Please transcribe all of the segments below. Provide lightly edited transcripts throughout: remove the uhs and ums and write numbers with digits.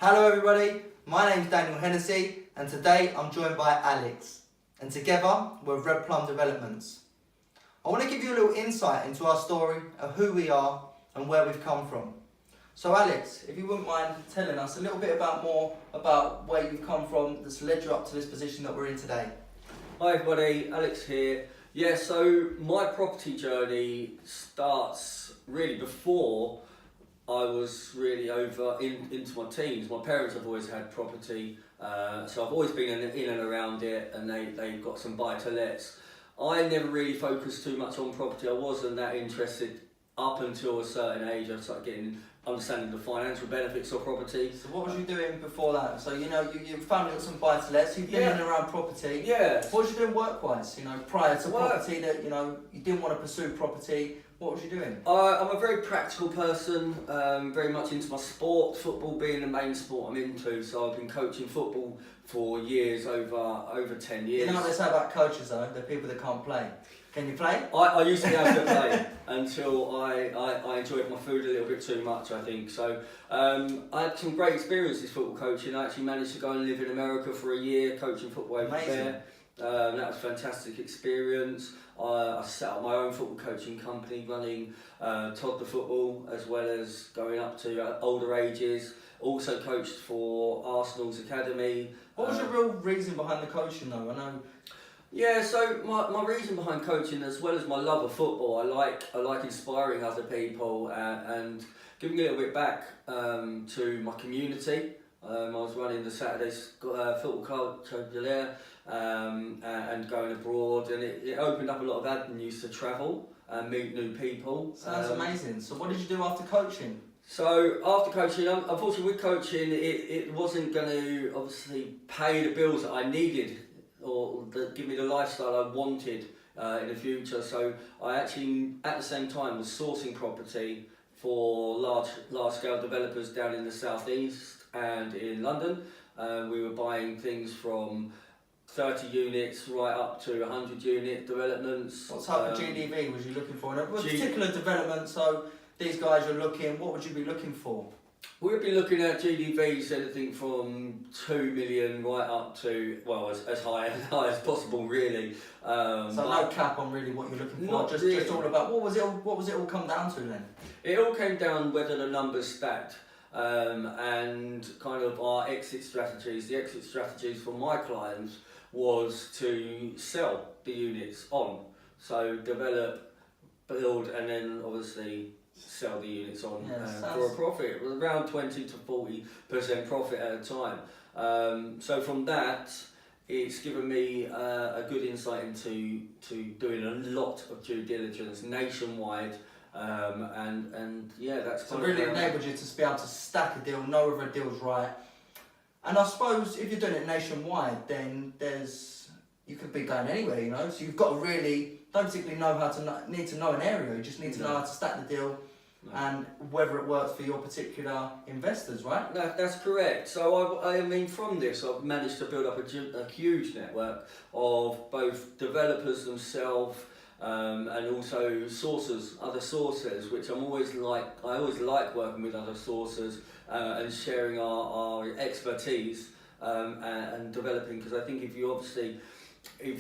Hello everybody, my name's Hennessy and today I'm joined by Alex and together we're Red Plum Developments. I want to give you a little insight into our story of who we are and where we've come from. So Alex, if you wouldn't mind telling us a little bit more about where you've come from that's led you up to this position that we're in today. Hi everybody, Alex here. Yeah, so my property journey starts really before I was really into my teens. My parents have always had property, so I've always been in and around it, and they've got some buy-to-lets. I never really focused too much on property. I wasn't that interested up until a certain age. I started understanding the financial benefits of property. So what was you doing before that? So your family got some buy-to-lets, you've been in and around property. Yeah. What was you doing work-wise, prior to property that, you didn't want to pursue property? What was you doing? I'm a very practical person, very much into my sport, football being the main sport I'm into, so I've been coaching football for years, over 10 years. You know what they say about coaches though, they're people that can't play. Can you play? I used to be able to play until I enjoyed my food a little bit too much, I think. So I had some great experiences football coaching. I actually managed to go and live in America for a year coaching football over there. That was a fantastic experience. I set up my own football coaching company, running toddler football as well as going up to older ages. Also coached for Arsenal's academy. What was your real reason behind the coaching though? I know. Yeah, so my reason behind coaching, as well as my love of football, I like inspiring other people and giving a little bit back to my community. I was running the Saturdays football club Taghdissian, and going abroad, and it opened up a lot of avenues to travel and meet new people. Sounds amazing. So what did you do after coaching? So after coaching, unfortunately with coaching, it wasn't going to obviously pay the bills that I needed or give me the lifestyle I wanted in the future. So I actually at the same time was sourcing property for large scale developers down in the southeast and in London. We were buying things from 30 units right up to 100 unit developments. What type of GDV was you looking for? In a particular development, so these guys are looking, what would you be looking for? We'd be looking at GDVs anything from 2 million right up to, well, as high as possible really. So no cap on really what you're looking for, just all about, what was it all come down to then? It all came down whether the numbers stacked. And kind of our exit strategies. The exit strategies for my clients was to sell the units on. So develop, build, and then obviously sell the units on for a profit. It was around 20 to 40% profit at a time. So from that, it's given me a good insight into doing a lot of due diligence nationwide. And yeah, that's so really enabled you to be able to stack a deal, know whether a deal's right. And I suppose if you're doing it nationwide, then you could be going anywhere, So you've got to really don't particularly need to know an area. You just need to know how to stack the deal and whether it works for your particular investors, right? That's correct. So I mean, from this, I've managed to build up a huge network of both developers themselves. And also other sources, which I always like working with other sources and sharing our expertise and developing, because I think if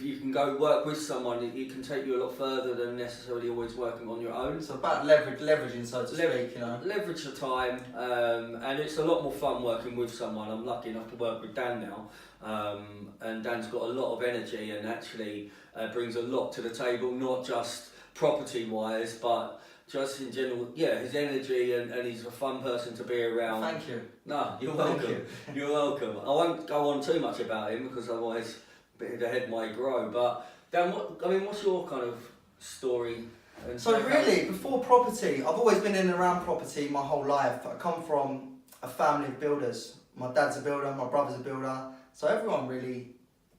you can go work with someone, it can take you a lot further than necessarily always working on your own. So about leveraging, so to speak, Leverage the time, and it's a lot more fun working with someone. I'm lucky enough to work with Dan now, and Dan's got a lot of energy and actually brings a lot to the table, not just property-wise, but just in general, his energy, and he's a fun person to be around. Thank you. No, you're welcome. You're welcome. I won't go on too much about him because otherwise the head might grow. But Dan, what's your kind of story? So really, before property, I've always been in and around property my whole life. I come from a family of builders. My dad's a builder, my brother's a builder. So everyone really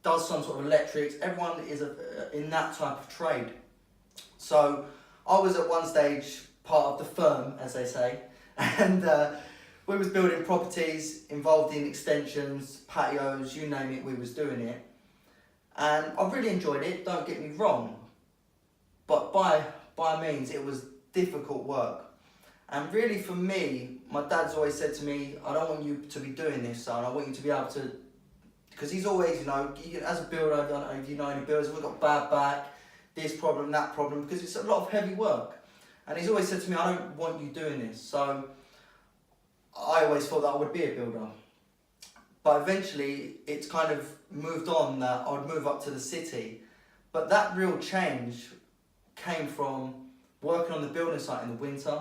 does some sort of electrics. Everyone is in that type of trade. So I was at one stage part of the firm, as they say, and we was building properties, involved in extensions, patios, you name it, we was doing it. And I really enjoyed it, don't get me wrong, but by means it was difficult work. And really for me, my dad's always said to me, I don't want you to be doing this, son. I want you to be able to, because he's always, as a builder, I don't know if you know any builders, we've got bad back, this problem, that problem, because it's a lot of heavy work. And he's always said to me, I don't want you doing this. So I always thought that I would be a builder. But eventually it's kind of moved on that I'd move up to the city. But that real change came from working on the building site in the winter.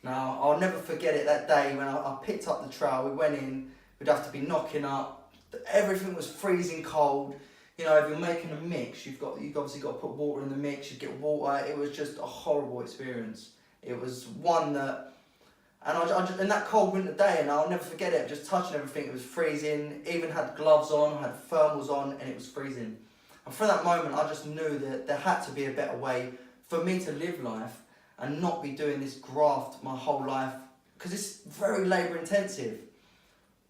Now, I'll never forget it, that day when I picked up the trowel, we went in, we'd have to be knocking up, everything was freezing cold. If you're making a mix, you've obviously got to put water in the mix, you get water. It was just a horrible experience. It was one that, and I just, in that cold winter day, and I'll never forget it, just touching everything, it was freezing, even had gloves on, had thermals on, and it was freezing. And from that moment, I just knew that there had to be a better way for me to live life and not be doing this graft my whole life, because it's very labour intensive.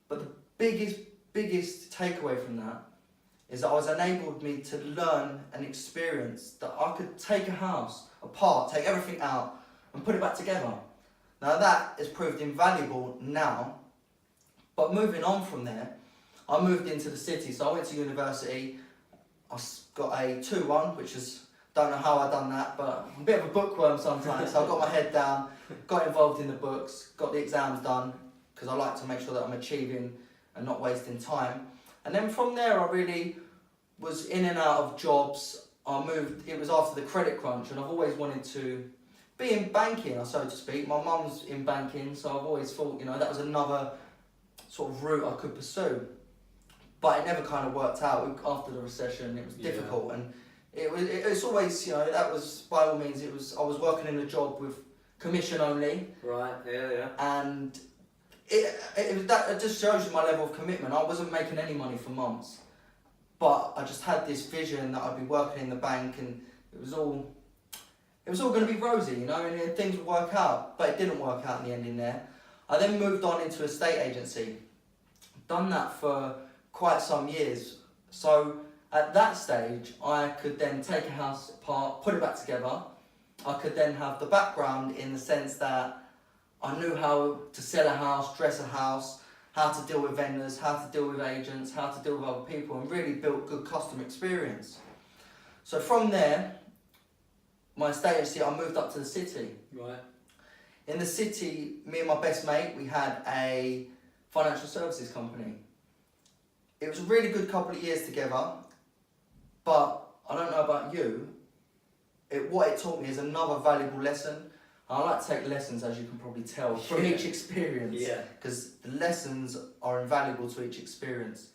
But the biggest takeaway from that is that I was enabled me to learn and experience that I could take a house apart, take everything out and put it back together. Now that has proved invaluable now, but moving on from there, I moved into the city. So I went to university, I got a 2-1, which is, don't know how I done that, but I'm a bit of a bookworm sometimes. So I got my head down, got involved in the books, got the exams done, because I like to make sure that I'm achieving and not wasting time. And then from there, I really was in and out of jobs. I moved, it was after the credit crunch, and I've always wanted to be in banking, so to speak. My mum's in banking, so I've always thought, that was another sort of route I could pursue. But it never kind of worked out. After the recession, it was difficult, and it's always, that was, by all means, I was working in a job with commission only. Right, yeah. And it just shows you my level of commitment. I wasn't making any money for months, but I just had this vision that I'd be working in the bank, and it was all going to be rosy, and things would work out. But it didn't work out in the end in there. I then moved on into a estate agency. Done that for quite some years. So at that stage, I could then take a house apart, put it back together. I could then have the background in the sense that I knew how to sell a house, dress a house, how to deal with vendors, how to deal with agents, how to deal with other people, and really built good customer experience. So from there, my estate agency, I moved up to the city. Right. In the city, me and my best mate, we had a financial services company. It was a really good couple of years together, but I don't know about you, what it taught me is another valuable lesson. I like to take lessons, as you can probably tell, from each experience, because the lessons are invaluable to each experience.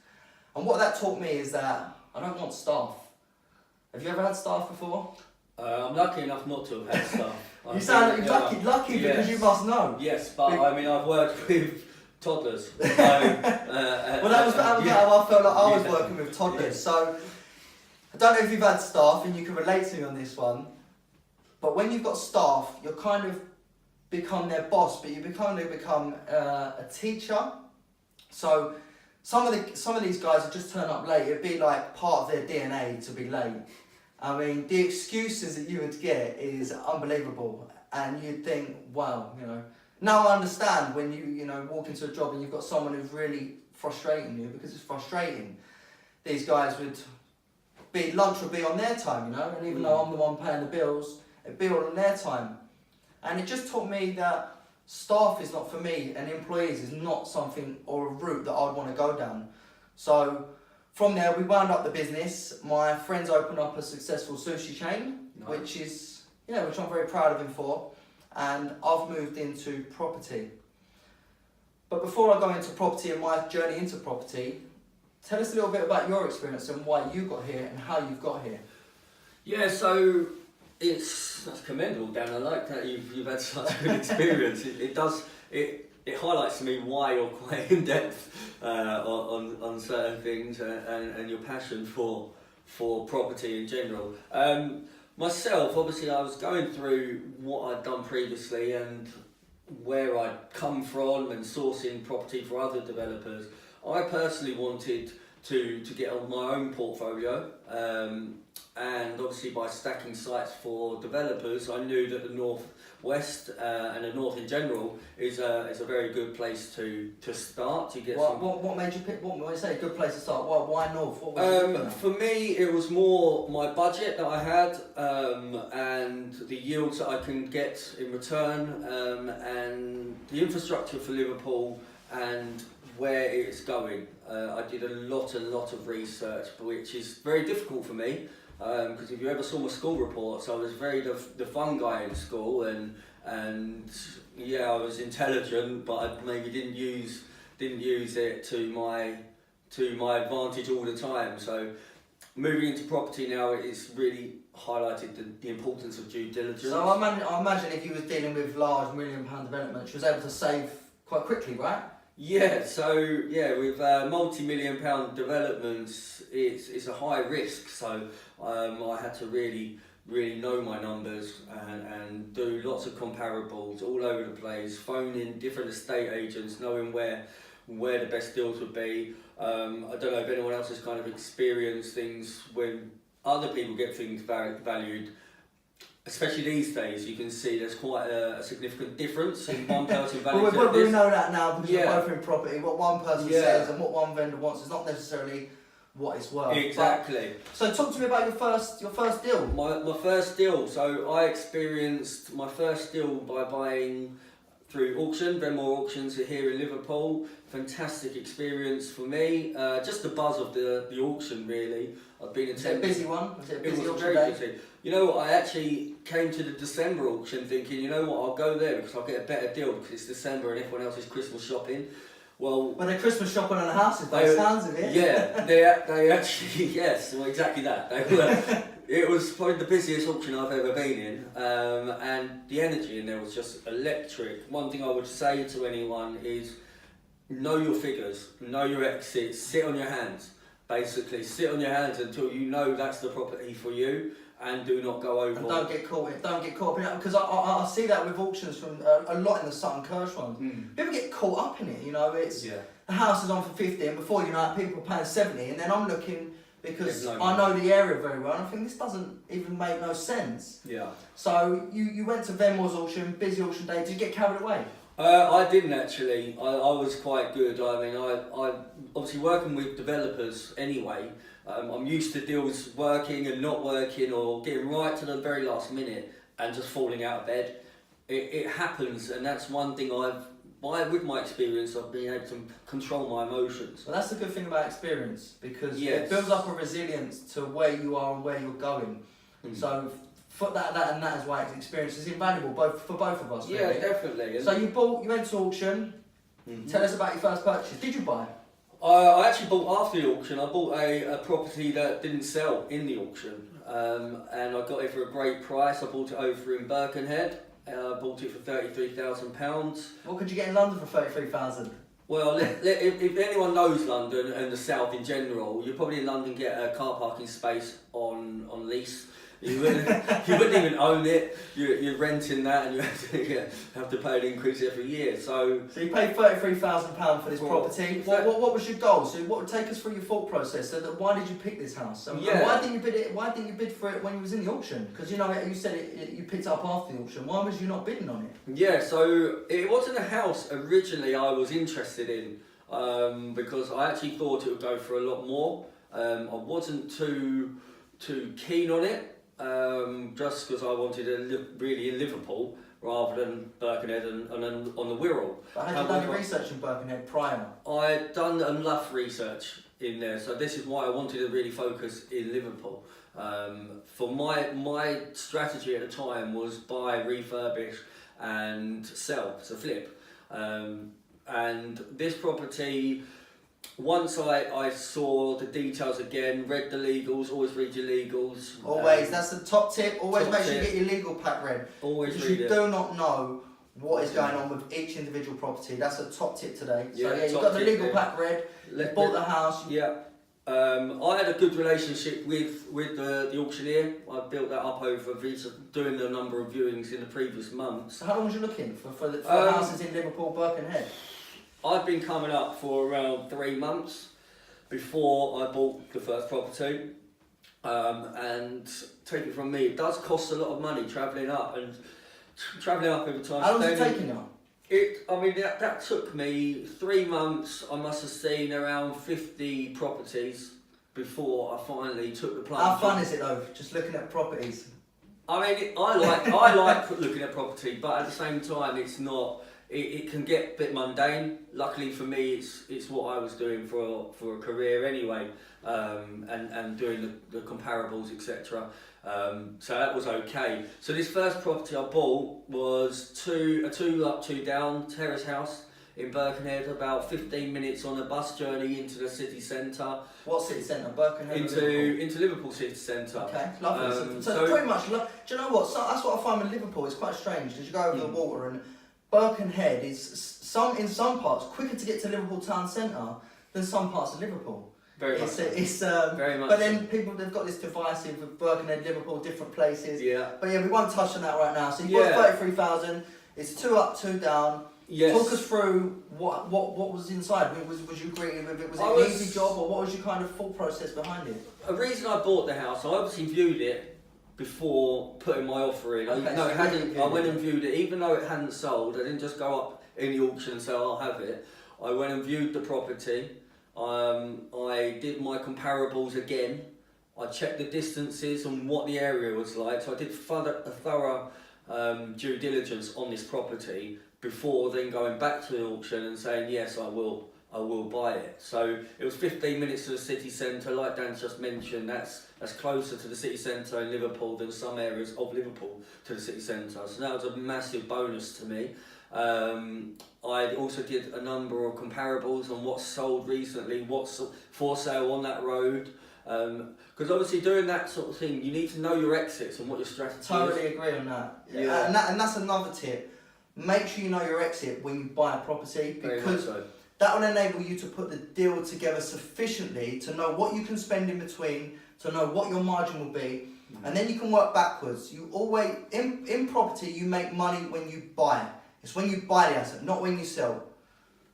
And what that taught me is that I don't want staff. Have you ever had staff before? I'm lucky enough not to have had staff. You sound like you're lucky because you must know. Yes, but I've worked with toddlers. So, well, that was how I felt like I was working with toddlers. So I don't know if you've had staff and you can relate to me on this one, but when you've got staff, you're kind of become their boss, but you become a teacher. So some of these guys would just turn up late. It'd be like part of their DNA to be late. I mean, the excuses that you would get is unbelievable, and you'd think, wow, Now I understand when you walk into a job and you've got someone who's really frustrating you, because it's frustrating. These guys lunch would be on their time, and even though I'm the one paying the bills, it'd be all on their time. And it just taught me that staff is not for me, and employees is not something or a route that I'd want to go down. So from there, we wound up the business. My friends opened up a successful sushi chain, which I'm very proud of him for. And I've moved into property. But before I go into property and my journey into property, tell us a little bit about your experience and why you got here and how you've got here. Yeah, so that's commendable, Dan. I like that you've had such a good experience. It highlights to me why you're quite in depth on certain things and your passion for property in general. Myself, obviously, I was going through what I'd done previously and where I'd come from and sourcing property for other developers. I personally wanted to get on my own portfolio. And obviously by stacking sites for developers, I knew that the northwest and the north in general is a very good place to start. To get what made you pick? What when you say a good place to start? Why north? What was for me, it was more my budget that I had and the yields that I can get in return, and the infrastructure for Liverpool and where it's going. I did a lot of research, which is very difficult for me. Because if you ever saw my school reports, I was very the fun guy in school, and yeah, I was intelligent, but I maybe didn't use it to my advantage all the time. So moving into property now, it's really highlighted the importance of due diligence. So I imagine if you was dealing with large £1 million developments, you was able to save quite quickly, right? Yeah, so yeah, with multi-million-pound developments, it's a high risk. So I had to really know my numbers and do lots of comparables all over the place, phoning different estate agents, knowing where the best deals would be. I don't know if anyone else has kind of experienced things when other people get things valued. Especially these days, you can see there's quite a significant difference in one person valuing well, we know that now because we're both in property. What one person Yeah. says and what one vendor wants is not necessarily what it's worth. Exactly. So talk to me about your first deal. My first deal. So I experienced my first deal by buying through auction, Venmore auctions here in Liverpool. Fantastic experience for me. Just the buzz of the auction, really. I've been Was it a busy one? Was it a busy was auction very day? busy. You know what, I actually came to the December auction thinking, you know what, I'll go there because I'll get a better deal because it's December and everyone else is Christmas shopping. Well, they're Christmas shopping on the houses by the sounds of it. Yeah, they actually, yes, well, exactly that. It was probably the busiest auction I've ever been in, and the energy in there was just electric. One thing I would say to anyone is know your figures, know your exits, sit on your hands. Basically, sit on your hands until you know that's the property for you, and do not go over. And don't get caught up in it, because I see that with auctions from a lot in the Sutton Kirsch ones. People get caught up in it, you know. It's the house is on for 50, and before you know it, people are paying 70, and then I'm looking because I know the area very well, and I think this doesn't even make no sense. Yeah. So you went to Venmore's auction, busy auction day. Did you get carried away? I didn't actually. I was quite good. I mean, I obviously working with developers anyway. I'm used to deals working and not working, or getting right to the very last minute and just falling out of bed. It happens, and that's one thing with my experience, I've been able to control my emotions. Well, that's the good thing about experience, because it builds up a resilience to where you are and where you're going. So for that is why experience is invaluable for both of us. Really. Yeah, definitely. So you went to auction. Tell us about your first purchase. Did you buy? I actually bought after the auction. I bought a property that didn't sell in the auction, and I got it for a great price. I bought it over in Birkenhead. I bought it for £33,000. What could you get in London for £33,000? Well, if anyone knows London and the South in general, you probably in London get a car parking space on lease. You wouldn't even own it. You're renting that, and you have to pay an increase every year. So you paid £33,000 for this property. What was your goal? So what would take us through your thought process? So why did you pick this house? And why didn't you bid it? Why didn't you bid for it when you was in the auction? Because you said you picked it up after the auction. Why was you not bidding on it? Yeah, so it wasn't a house originally I was interested in, because I actually thought it would go for a lot more. I wasn't too keen on it. Just because I wanted to live really in Liverpool rather than Birkenhead and on the Wirral. But had you done your research in Birkenhead prior? I'd done enough research in there, so this is why I wanted to really focus in Liverpool. For my strategy at the time was buy, refurbish and sell, so flip. And this property, once I saw the details again, read the legals, always read your legals. Always, that's the top tip. Always top make sure you tip. get your legal pack read. Always because read you it. do not know what is going on with each individual property. That's a top tip today. So Yeah, you've got the tip legal there. pack read, you bought the house. Yeah. I had a good relationship with the auctioneer. I built that up over doing a number of viewings in the previous months. So how long was you looking for houses in Liverpool, Birkenhead? I've been coming up for around 3 months before I bought the first property. And take it from me, it does cost a lot of money travelling up every time. How long is it taking you? That took me 3 months. I must have seen around 50 properties before I finally took the plunge. How fun is it though, just looking at properties? I like looking at property, but at the same time, it's not. It can get a bit mundane. Luckily for me, it's what I was doing for a career anyway, and doing the comparables, etc. So that was okay. So this first property I bought was a 2 up, 2 down terrace house in Birkenhead, about 15 minutes on a bus journey into the city centre. What city centre? Birkenhead? Into Liverpool city centre. Okay, lovely. So pretty much, do you know what? So that's what I find with Liverpool. It's quite strange because you go over the water, and Birkenhead is in some parts quicker to get to Liverpool town centre than some parts of Liverpool. Very much. Very much. But then they've got this divisive with Birkenhead, Liverpool, different places. Yeah. But yeah, we won't touch on that right now. So you bought 33,000. It's 2 up, 2 down. Yes. Talk us through what was inside. Was you greeted with it? Was it an easy job, or what was your kind of thought process behind it? The reason I bought the house, I obviously viewed it before putting my offer in. I went and viewed it, even though it hadn't sold. I didn't just go up in the auction and say I'll have it. I went and viewed the property. I did my comparables again. I checked the distances and what the area was like. So I did a thorough due diligence on this property before then going back to the auction and saying yes, I will buy it. So it was 15 minutes to the city centre, like Dan's just mentioned. That's closer to the city centre in Liverpool than some areas of Liverpool to the city centre. So that was a massive bonus to me. I also did a number of comparables on what's sold recently, what's for sale on that road. Because obviously doing that sort of thing, you need to know your exits and what your strategy is. Totally agree on that. Yeah. And that's another tip. Make sure you know your exit when you buy a property, because that will enable you to put the deal together sufficiently to know what you can spend in between, to know what your margin will be, and then you can work backwards. You always, in property, you make money when you buy. It's when you buy the asset, not when you sell.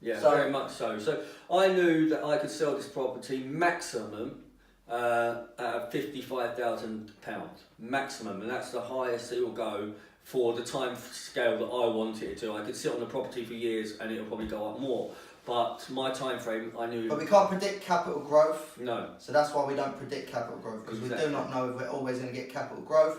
Yeah, very much so. So I knew that I could sell this property maximum at £55,000 maximum, and that's the highest it will go for the time scale that I wanted it to. I could sit on the property for years and it'll probably go up more. But my time frame, I knew. But we can't predict capital growth. No. So that's why we don't predict capital growth, because we do not know if we're always going to get capital growth,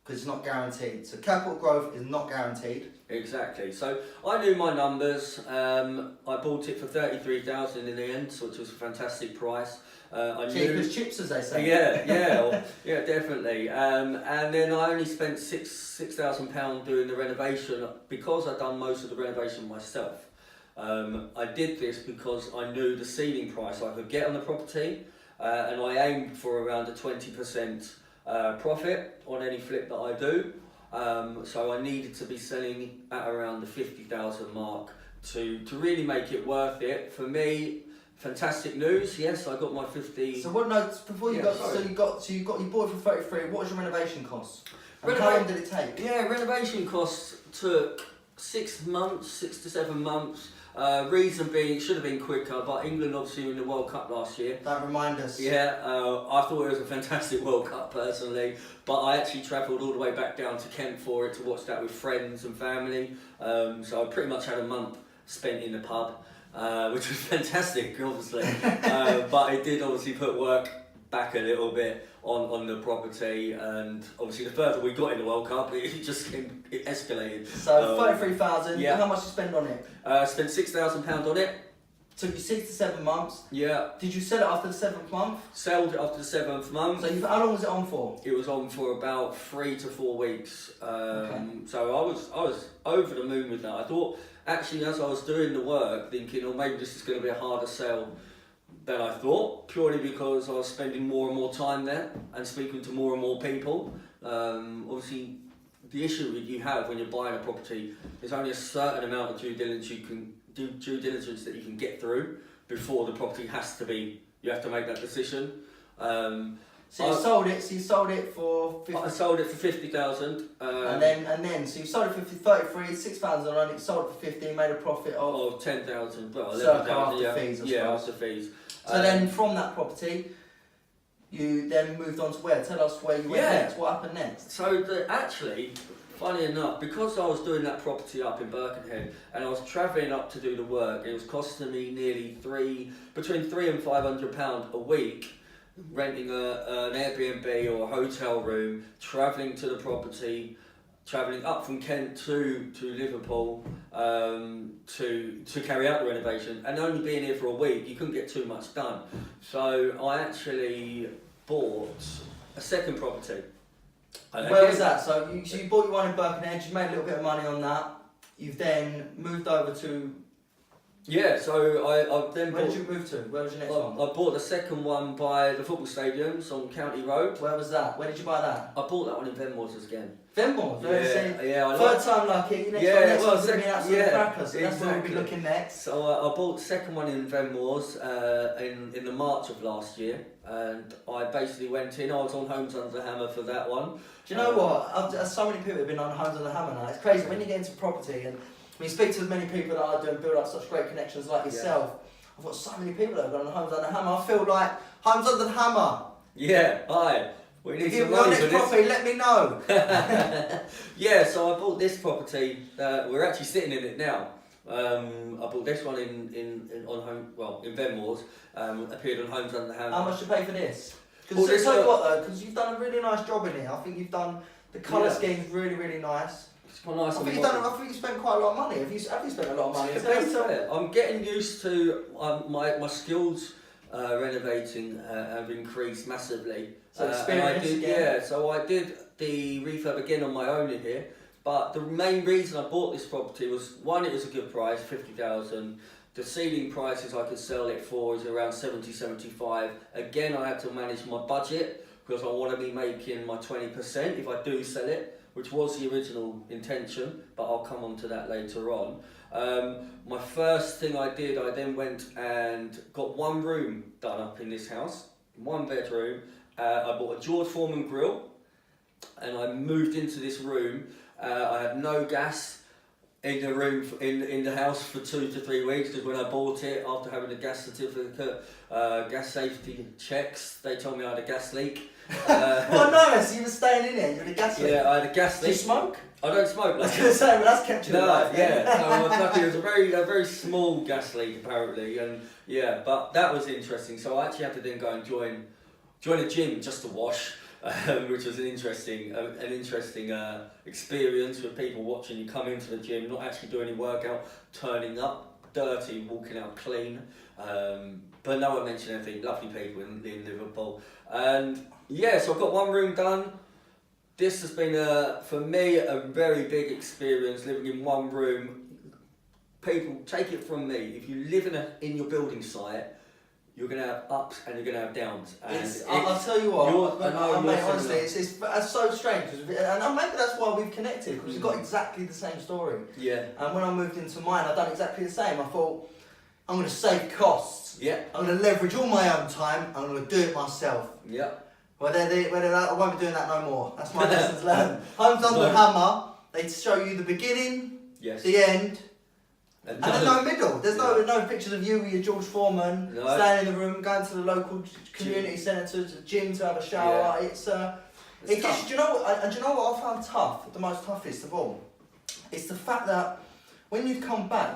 because it's not guaranteed. So capital growth is not guaranteed. Exactly. So I knew my numbers. I bought it for 33,000 in the end, which was a fantastic price. Cheap as chips, as they say. Yeah, definitely. And then I only spent £6,000 doing the renovation because I'd done most of the renovation myself. I did this because I knew the ceiling price I could get on the property, and I aimed for around a 20% profit on any flip that I do. So I needed to be selling at around the 50,000 mark to really make it worth it. For me, fantastic news. Yes, I got my 50. So what notes before you you bought it for 33. What was your renovation costs? And how long did it take? Yeah, renovation costs took 6 months, 6 to 7 months. Reason being, it should have been quicker, but England obviously were in the World Cup last year. Don't remind us. Yeah, I thought it was a fantastic World Cup personally, but I actually travelled all the way back down to Kent for it to watch that with friends and family. So I pretty much had a month spent in the pub, which was fantastic, obviously. But it did obviously put work back a little bit on the property, and obviously the further we got in the World Cup, it escalated. So 33,000. Yeah. How much did you spend on it? Spent £6,000 on it. Took you 6 to 7 months. Yeah. Did you sell it after the 7th month? Sold it after the 7th month. So how long was it on for? It was on for about 3 to 4 weeks. So I was over the moon with that. I thought, actually, as I was doing the work, thinking, oh, maybe this is going to be a harder sell than I thought, purely because I was spending more and more time there and speaking to more and more people. Obviously, the issue that you have when you're buying a property, there's only a certain amount of due diligence that you can get through before the property has to be. You have to make that decision. So you sold it for 50. I sold it for 50,000. And then so you sold it for 33, 6,000 on it, sold it for 50, made a profit of 10,000, well, 11,000. After fees, yeah, after fees. So then from that property, you then moved on to where? Tell us where you went next. What happened next? So actually, funny enough, because I was doing that property up in Birkenhead and I was travelling up to do the work, it was costing me nearly between £300 and £500 a week, renting an Airbnb or a hotel room, travelling to the property, travelling up from Kent to Liverpool to carry out the renovation, and only being here for a week, you couldn't get too much done. So I actually bought a second property. Where was that? So you bought your one in Birkenhead, you made a little bit of money on that. You've then moved over to... Yeah, so I then Where did you move to? Where was your next one? I bought the second one by the football stadiums on County Road. Where was that? Where did you buy that? I bought that one in Venmore's again. Venmore? Yeah. Third time lucky. Next one's going to be an absolute cracker, so that's where we'll be looking next. So I bought the second one in Venmore's in the March of last year, and I basically went in. I was on Homes Under the Hammer for that one. Do you know what? So many people have been on Homes Under the Hammer now. It's crazy when you get into property and when you speak to as many people that are doing build up such great connections like yourself. I've got so many people that have gone on Homes Under the Hammer. I feel like Homes Under the Hammer. Yeah, hi. We need some money for this. Property, let me know. Yeah, so I bought this property. We're actually sitting in it now. I bought this one in Venmore's. Appeared on Homes Under the Hammer. How much do you pay for this? Because tell you what though, because you've done a really nice job in it. I think you've done the colour scheme's really, really nice. It's quite nice. I think you spent quite a lot of money. Have you spent a lot of money? I'm getting used to my skills renovating have increased massively. So experience again. So I did the refurb again on my own in here. But the main reason I bought this property was, one, it was a good price, 50,000. The ceiling prices I could sell it for is around 70, 75. Again, I had to manage my budget because I want to be making my 20% if I do sell it, which was the original intention, but I'll come on to that later on. My first thing I did, I then went and got one room done up in this house, one bedroom. I bought a George Foreman grill, and I moved into this room. I had no gas in the room in the house for 2 to 3 weeks, because when I bought it, after having a gas certificate, gas safety checks, they told me I had a gas leak. Well, no, so you were staying in there, you had a gas leak? Yeah, I had a gas leak. Do you smoke? I don't smoke. I was going to say, well, that's kept you alive. Yeah, so I was lucky. It was a very small gas leak apparently, and yeah, but that was interesting. So I actually had to then go and join a gym just to wash. Which was an interesting experience with people watching you come into the gym, not actually doing any workout, turning up dirty, walking out clean. But no one mentioned anything. Lovely people in Liverpool, and yeah, so I've got one room done. This has been for me a very big experience living in one room. People, take it from me, if you live in your building site, you're going to have ups and you're going to have downs. And I'll tell you what, mate, honestly, it's so strange. And maybe that's why we've connected, because we've got exactly the same story. Yeah. And when I moved into mine, I've done exactly the same. I thought, I'm going to save costs. Yeah. I'm going to leverage all my own time. I'm going to do it myself. Yeah. I won't be doing that no more. That's my lessons learned. Homes Under the Hammer, they show you the beginning, the end, and there's no middle. There's no pictures of you with your George Foreman, staying in the room, going to the local community centre, to the gym to have a shower. Yeah. It's do you know what I found tough? The most toughest of all, it's the fact that when you come back,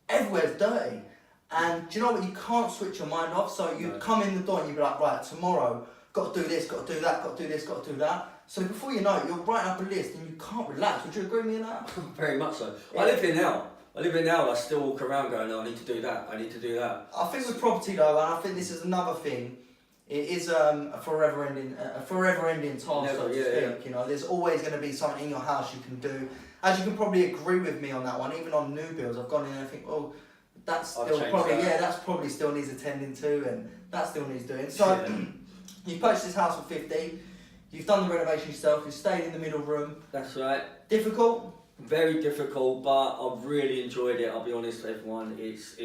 everywhere's dirty, and do you know what? You can't switch your mind off. So you come in the door and you be like, right, tomorrow, got to do this, got to do that, got to do this, got to do that. So before you know it, you're writing up a list and you can't relax. Would you agree with me on that? Very much so. Yeah. I live here now and I still walk around going, oh, I need to do that, I need to do that. I think with property though, and I think this is another thing, it is a forever ending task, so to speak. Yeah. You know, there's always going to be something in your house you can do. As you can probably agree with me on that one, even on new builds, I've gone in and I think, oh, that's probably still needs attending to, and that still needs doing. So you purchased this house for 50. You've done the renovation yourself. You stayed in the middle room. That's right. Difficult. Very difficult, but I've really enjoyed it. I'll be honest with everyone. It's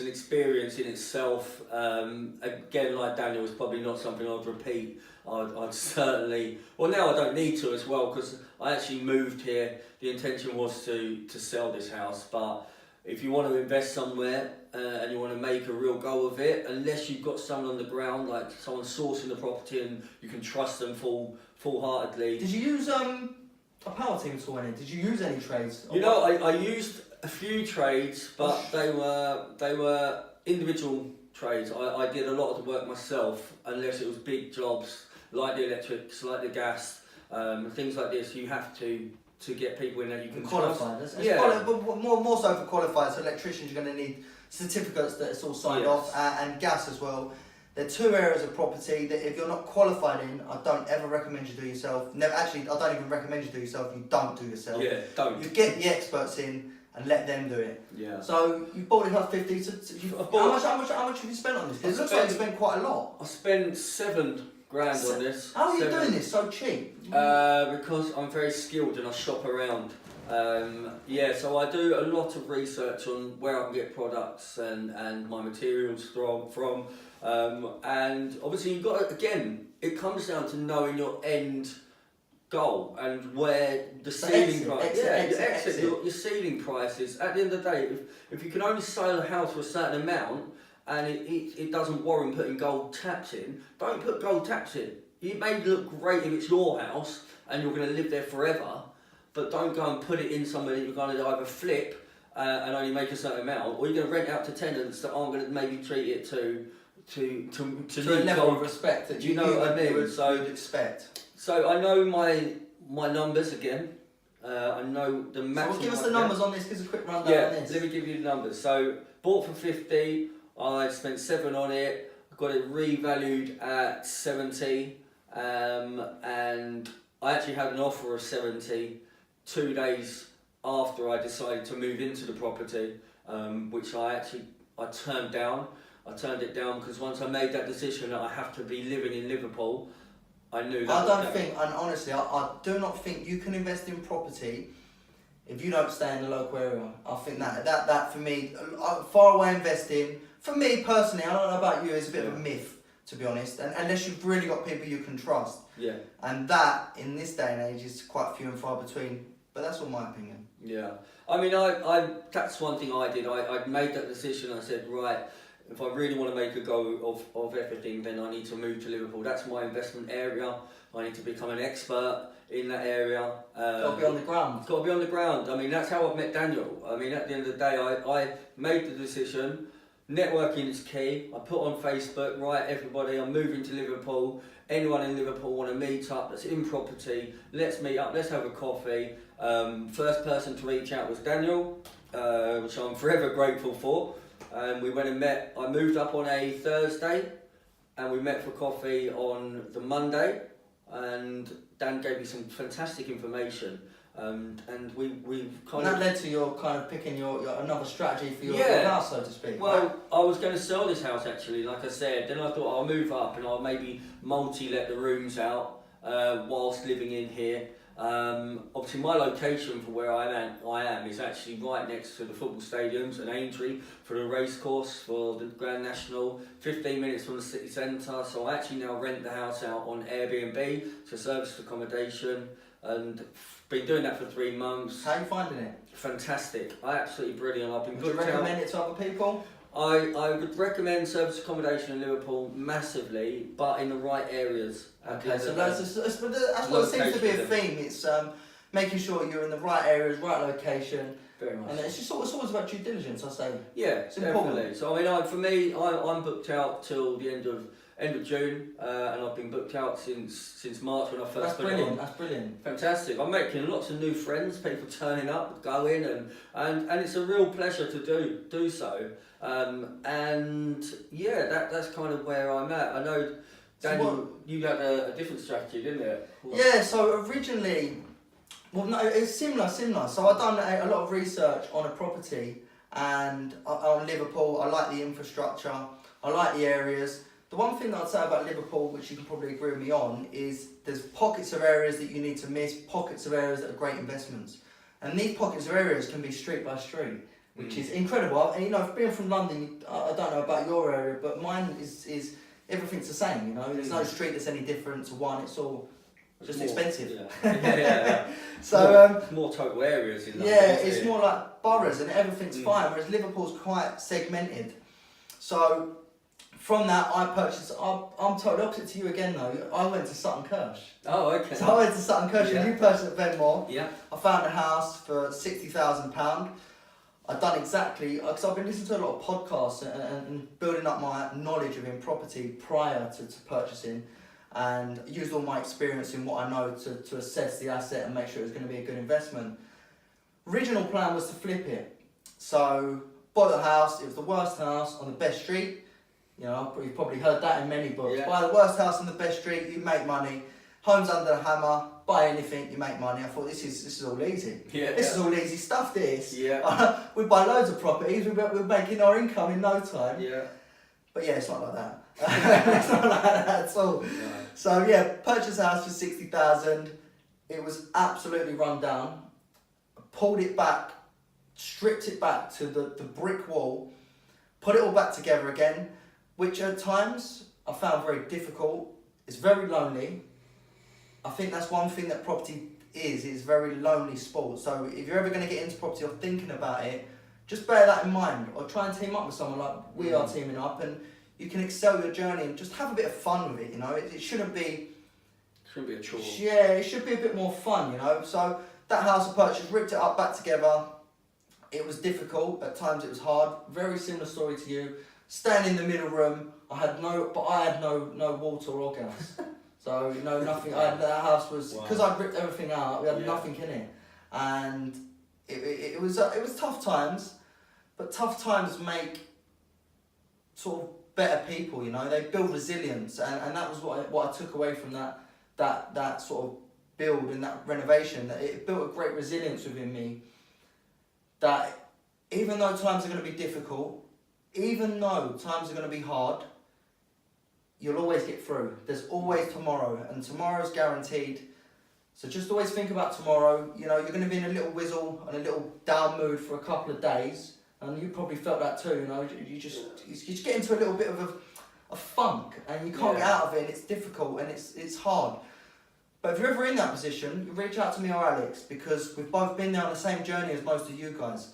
an experience in itself. Again, like Daniel, it's probably not something I'd repeat. I'd certainly. Well, now I don't need to as well, because I actually moved here. The intention was to sell this house, but if you want to invest somewhere, and you want to make a real go of it, unless you've got someone on the ground, like someone sourcing the property and you can trust them full-heartedly. Did you use a power team at all? Did you use any trades? You know, I used a few trades, but they were individual trades. I did a lot of the work myself, unless it was big jobs like the electrics, like the gas, things like this. You have to get people in that you can qualified. trust. But more so for qualified. So electricians, you're going to need certificates that it's all signed off, and gas as well. There are two areas of property that if you're not qualified in, I don't ever recommend you do yourself. Never, actually, I don't even recommend you do yourself. You don't do yourself. Yeah, don't. You get the experts in and let them do it. Yeah. So you bought it at 50. How much have you spent on this? It looks like you spent quite a lot. I spent £7,000 on this. How are you doing this so cheap? Because I'm very skilled and I shop around. So I do a lot of research on where I can get products and my materials from. And obviously you've got to, again, it comes down to knowing your end goal and where the ceiling price. Your ceiling price is. At the end of the day, if you can only sell a house for a certain amount and it doesn't warrant putting gold taps in, don't put gold taps in. It may look great if it's your house and you're going to live there forever, but don't go and put it in somewhere that you're going to either flip and only make a certain amount, or you're going to rent out to tenants that aren't going to maybe treat it to a level of respect that you know what I mean. You'd expect. So I know my numbers again. I know the maximum. So give us the numbers on this. Give us a quick rundown on this. Let me give you the numbers. So bought for 50. I spent 7 on it. I got it revalued at 70, and I actually had an offer of 70 2 days after I decided to move into the property, which I turned down. I turned it down because once I made that decision that I have to be living in Liverpool, I knew that. And honestly, I do not think you can invest in property if you don't stay in the local area. I think that for me, far away investing, for me personally, I don't know about you, is a bit of a myth, to be honest, and unless you've really got people you can trust. Yeah. And that, in this day and age, is quite few and far between, but that's all my opinion. Yeah. I mean, I that's one thing I did. I made that decision. I said, right, if I really want to make a go of everything, then I need to move to Liverpool. That's my investment area. I need to become an expert in that area. Got to be on the ground. Got to be on the ground. I mean, that's how I've met Daniel. I mean, at the end of the day, I made the decision. Networking is key. I put on Facebook, right, everybody, I'm moving to Liverpool. Anyone in Liverpool want to meet up that's in property, let's meet up, let's have a coffee. First person to reach out was Daniel, which I'm forever grateful for. We went and met. I moved up on a Thursday and we met for coffee on the Monday, and Dan gave me some fantastic information. And we kind of... that led to your kind of picking your another strategy for your house, so to speak. Well, right? I was going to sell this house actually, like I said. Then I thought I'll move up and I'll maybe multi-let the rooms out whilst living in here. Obviously my location for where I am is actually right next to the football stadiums and Aintree for the race course for the Grand National, 15 minutes from the city centre. So I actually now rent the house out on Airbnb, so serviced accommodation, and been doing that for 3 months. How are you finding it? Fantastic, absolutely brilliant. I've been Would you recommend it to other people? I would recommend service accommodation in Liverpool massively, but in the right areas. Okay, so that's what it seems to be a theme. It's making sure you're in the right areas, right location. Very much. And it's always about due diligence, I say. Yeah, it's definitely. Important. So I mean, I'm booked out till the end of June, and I've been booked out since March when I first put it on. That's brilliant. Fantastic. I'm making lots of new friends, people turning up, going, and it's a real pleasure to do so. And yeah, that's kind of where I'm at. I know, Daniel, you had a different strategy, didn't you? Yeah, so originally, well, no, it's similar. So I've done a lot of research on a property and on Liverpool. I like the infrastructure, I like the areas. The one thing that I'd say about Liverpool, which you can probably agree with me on, is there's pockets of areas that you need to miss, pockets of areas that are great investments. And these pockets of areas can be street by street, which is incredible. And, you know, being from London, I don't know about your area, but mine is everything's the same, you know. There's no street that's any different to one. It's all just expensive. Yeah. So it's more total areas in London. yeah, it's more like boroughs and everything's fine, whereas Liverpool's quite segmented. So from that, I purchased. I'm totally opposite to you again though. I went to Sutton Kirsch. Oh, okay. So I went to Sutton Kirsch, and you purchased at Benmore. Yeah. I found a house for £60,000. I've done exactly, because I've been listening to a lot of podcasts and building up my knowledge of in property prior to purchasing, and used all my experience in what I know to assess the asset and make sure it was going to be a good investment. Original plan was to flip it. So bought the house, it was the worst house on the best street. You know, you've probably heard that in many books. Yeah. Buy the worst house on the best street, you make money. Homes under the hammer, buy anything, you make money. I thought this is all easy. Yeah. This is all easy stuff, this. Yeah. We buy loads of properties, we're making our income in no time. Yeah. But yeah, it's not like that. It's not like that at all. No. So yeah, purchased a house for 60,000. It was absolutely run down. Pulled it back, stripped it back to the brick wall, put it all back together again, which at times I found very difficult. It's very lonely. I think that's one thing that property is very lonely sport. So if you're ever going to get into property or thinking about it, just bear that in mind, or try and team up with someone like we are teaming up, and you can excel your journey and just have a bit of fun with it, you know. It shouldn't be... Shouldn't be a chore. Yeah, it should be a bit more fun, you know. So that house I purchased, ripped it up, back together. It was difficult, at times it was hard. Very similar story to you. Staying in the middle room, I had no water or gas. So, you know, nothing. That house was, because I'd ripped everything out, we had nothing in it. And it was tough times, but tough times make sort of better people, you know. They build resilience, and that was what I took away from that sort of build and that renovation. That it built a great resilience within me, that even though times are going to be difficult, even though times are going to be hard, you'll always get through. There's always tomorrow, and tomorrow's guaranteed. So just always think about tomorrow. You know, you're going to be in a little whizzle and a little down mood for a couple of days, and you probably felt that too. You know, you just get into a little bit of a funk, and you can't get out of it, and it's difficult and it's hard. But if you're ever in that position, you reach out to me or Alex, because we've both been there on the same journey as most of you guys.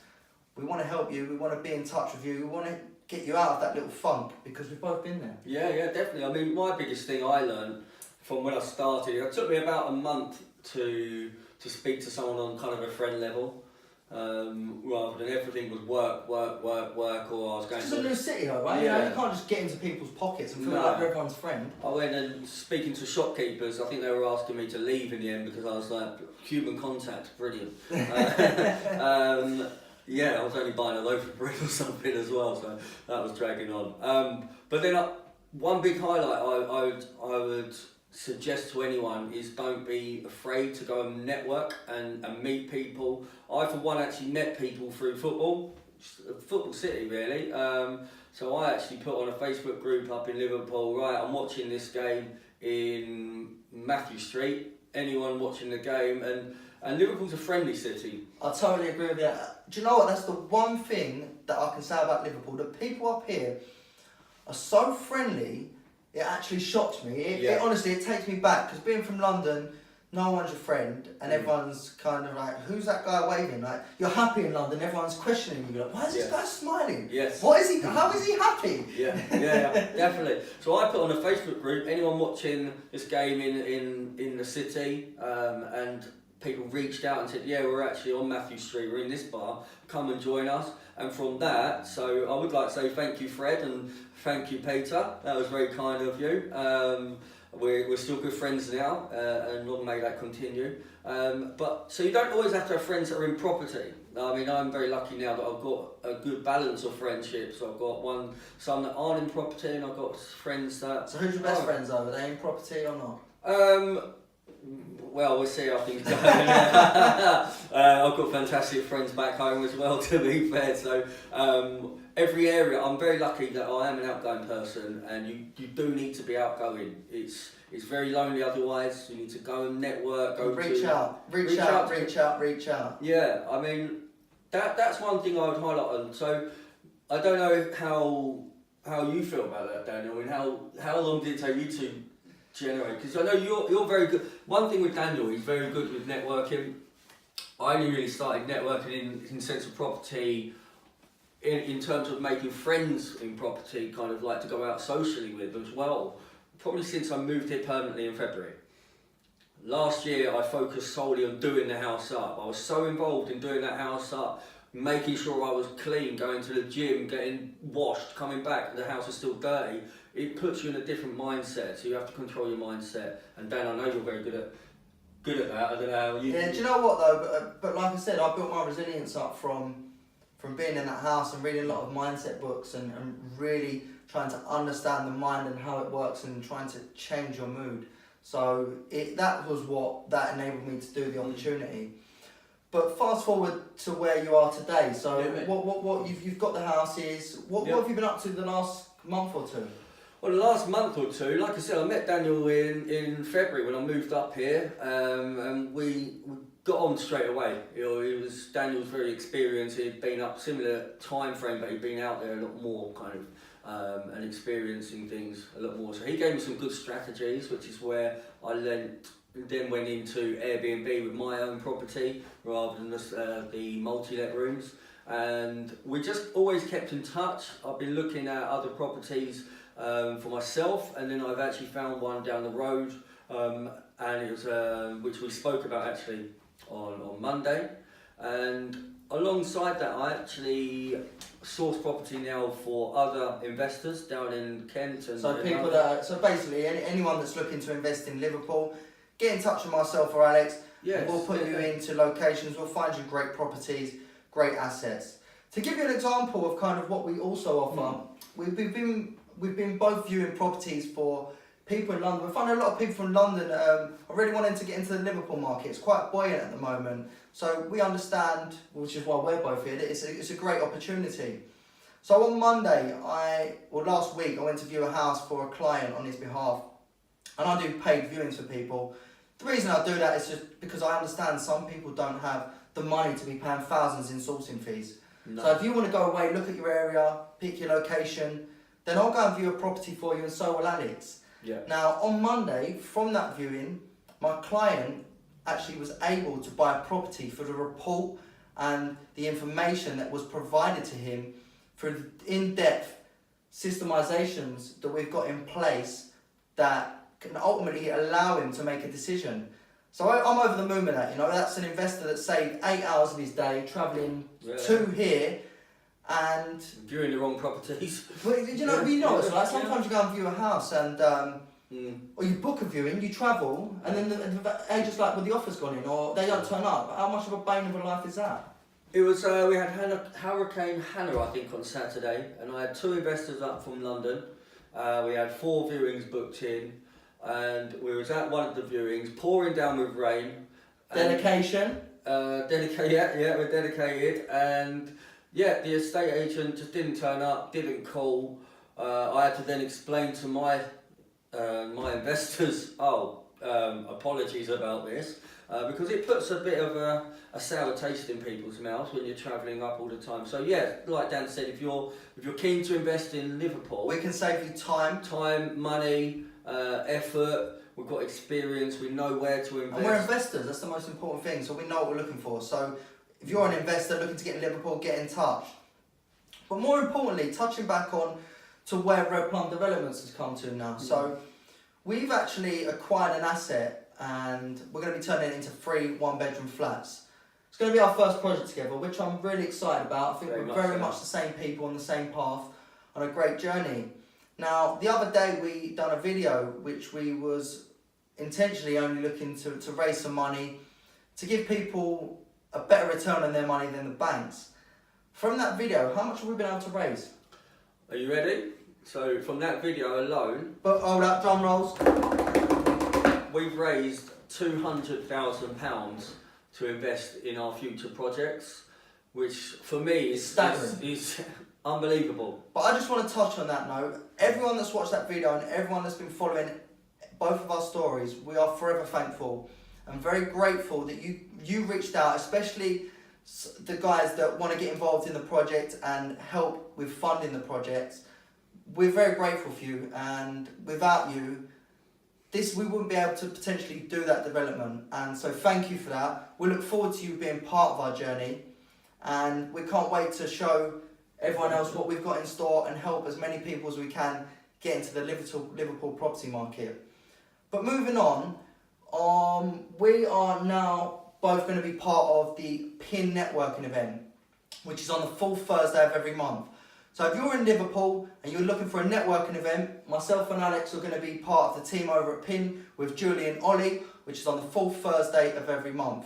We want to help you. We want to be in touch with you. We want to get you out of that little funk, because we've both been there. Yeah, definitely. I mean, my biggest thing I learned from when I started, it took me about a month to speak to someone on kind of a friend level, rather than everything was work, or I was going It's to... a new city though, right? Yeah. You know, you can't just get into people's pockets and feel like you're everyone's friend. I went and speaking to shopkeepers, I think they were asking me to leave in the end because I was like, human contact, brilliant. Yeah, I was only buying a loaf of bread or something as well, so that was dragging on. But then one big highlight I would suggest to anyone is don't be afraid to go and network and meet people. I, for one, actually met people through football city really. So I actually put on a Facebook group up in Liverpool, right, I'm watching this game in Matthew Street, anyone watching the game, and Liverpool's a friendly city. I totally agree with you. Do you know what? That's the one thing that I can say about Liverpool. The people up here are so friendly, it actually shocks me. It honestly, it takes me back, because being from London, no one's your friend, and everyone's kind of like, who's that guy waving? Like, you're happy in London, everyone's questioning you. You're like, why is this guy smiling? Yes. What is he? How is he happy? Yeah, definitely. So I put on a Facebook group, anyone watching this game in the city, and people reached out and said, yeah, we're actually on Matthew Street, we're in this bar, come and join us. And from that, so I would like to say thank you, Fred, and thank you, Peter. That was very kind of you. We're still good friends now, and long may that continue. But so you don't always have to have friends that are in property. I mean, I'm very lucky now that I've got a good balance of friendships. I've got some that aren't in property, and I've got friends that... So who's your best friends though? Are they in property or not? Well, we'll see how things go. I've got fantastic friends back home as well, to be fair. So every area, I'm very lucky that I am an outgoing person, and you do need to be outgoing. It's very lonely otherwise. You need to go and network. Reach out. Yeah, I mean that's one thing I would highlight on. So I don't know how you feel about that, Daniel. I mean, how long did it take you generate, because I know you're very good. One thing with Daniel, he's very good with networking. I only really started networking in sense of property, in terms of making friends in property, kind of like to go out socially with as well. Probably since I moved here permanently in February. Last year I focused solely on doing the house up. I was so involved in doing that house up, making sure I was clean, going to the gym, getting washed, coming back, and the house is still dirty. It puts you in a different mindset, so you have to control your mindset. And Dan, I know you're very good at that. I don't know how you... Yeah, do you know what though? But like I said, I built my resilience up from being in that house and reading a lot of mindset books and really trying to understand the mind and how it works and trying to change your mood. So that was what that enabled me to do, the opportunity. But fast forward to where you are today. So what you've got the houses. What have you been up to the last month or two? Well, the last month or two, like I said, I met Daniel in February when I moved up here, and we got on straight away. You know, Daniel's very experienced. He'd been up similar time frame, but he'd been out there a lot more, kind of. And experiencing things a lot more. So he gave me some good strategies, which is where I then went into Airbnb with my own property rather than the multi-let rooms. And we just always kept in touch. I've been looking at other properties for myself, and then I've actually found one down the road, and it was which we spoke about actually on Monday. And alongside that, I actually source property now for other investors down in Kent. And so basically, anyone that's looking to invest in Liverpool, get in touch with myself or Alex. Yes, we'll put you into locations. We'll find you great properties, great assets. To give you an example of kind of what we also offer, we've been both viewing properties for people in London. We're finding a lot of people from London are really wanting to get into the Liverpool market. It's quite buoyant at the moment. So we understand, which is why we're both here, that it's a great opportunity. So on Monday, last week, I went to view a house for a client on his behalf. And I do paid viewings for people. The reason I do that is just because I understand some people don't have the money to be paying thousands in sourcing fees. No. So if you want to go away, look at your area, pick your location, then I'll go and view a property for you, and so will Alex. Yeah. Now, on Monday, from that viewing, my client actually was able to buy a property for the report and the information that was provided to him through the in-depth systemizations that we've got in place that can ultimately allow him to make a decision. So I'm over the moon with that. You know, that's an investor that saved 8 hours of his day travelling to here and viewing the wrong properties. Well, you know, it's like sometimes you go and view a house and or you book a viewing, you travel, and then the agent's like, well, the offer's gone in, or they don't turn up. How much of a bane of a life is that? It was, we had Hurricane Hannah, I think, on Saturday, and I had 2 investors up from London. We had 4 viewings booked in, and we was at one of the viewings, pouring down with rain. Dedication? We're dedicated, and yeah, the estate agent just didn't turn up, didn't call. I had to then explain to my investors, apologies about this, because it puts a bit of a sour taste in people's mouths when you're travelling up all the time. So yeah, like Dan said, if you're keen to invest in Liverpool, we can save you time, money, effort. We've got experience. We know where to invest. And we're investors. That's the most important thing. So we know what we're looking for. So if you're an investor looking to get in Liverpool, get in touch. But more importantly, touching back on to where Red Plum Developments has come to now. Mm-hmm. So we've actually acquired an asset and we're going to be turning it into 3 one-bedroom flats. It's going to be our first project together, which I'm really excited about. I think we're very much the same people on the same path on a great journey. Now, the other day we done a video which we was intentionally only looking to raise some money to give people a better return on their money than the banks. From that video, how much have we been able to raise? Are you ready? So from that video alone... But hold up, drum rolls. We've raised £200,000 to invest in our future projects, which for me is unbelievable. But I just want to touch on that note. Everyone that's watched that video and everyone that's been following both of our stories, we are forever thankful and very grateful that you reached out, especially the guys that want to get involved in the project and help with funding the project. We're very grateful for you, and without you, we wouldn't be able to potentially do that development. And so thank you for that. We look forward to you being part of our journey, and we can't wait to show everyone else what we've got in store and help as many people as we can get into the Liverpool property market. But moving on, we are now both going to be part of the PIN networking event, which is on the 4th Thursday of every month. So if you're in Liverpool and you're looking for a networking event, myself and Alex are going to be part of the team over at PIN with Julie and Ollie, which is on the 4th Thursday of every month.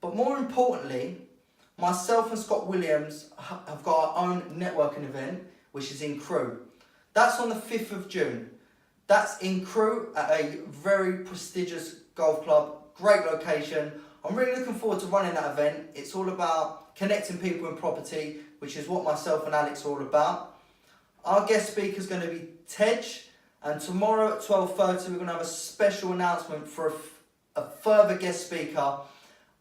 But more importantly, myself and Scott Williams have got our own networking event, which is in Crewe. That's on the 5th of June. That's in Crewe at a very prestigious golf club, great location. I'm really looking forward to running that event. It's all about connecting people in property, which is what myself and Alex are all about. Our guest speaker is going to be Tej, and tomorrow at 12:30 we're going to have a special announcement for a further guest speaker,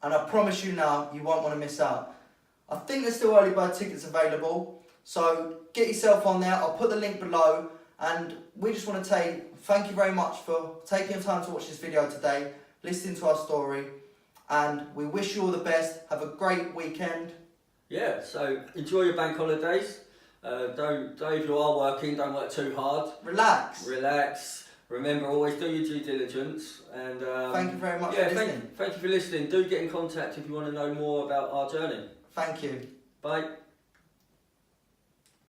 and I promise you now, you won't want to miss out. I think there's still early bird tickets available, so get yourself on there. I'll put the link below, and we just want to thank you very much for taking your time to watch this video today, listening to our story, and we wish you all the best. Have a great weekend. Yeah, so enjoy your bank holidays. If you are working, don't work too hard. Relax. Remember, always do your due diligence. And thank you very much for listening. Thank you for listening. Do get in contact if you want to know more about our journey. Thank you. Bye.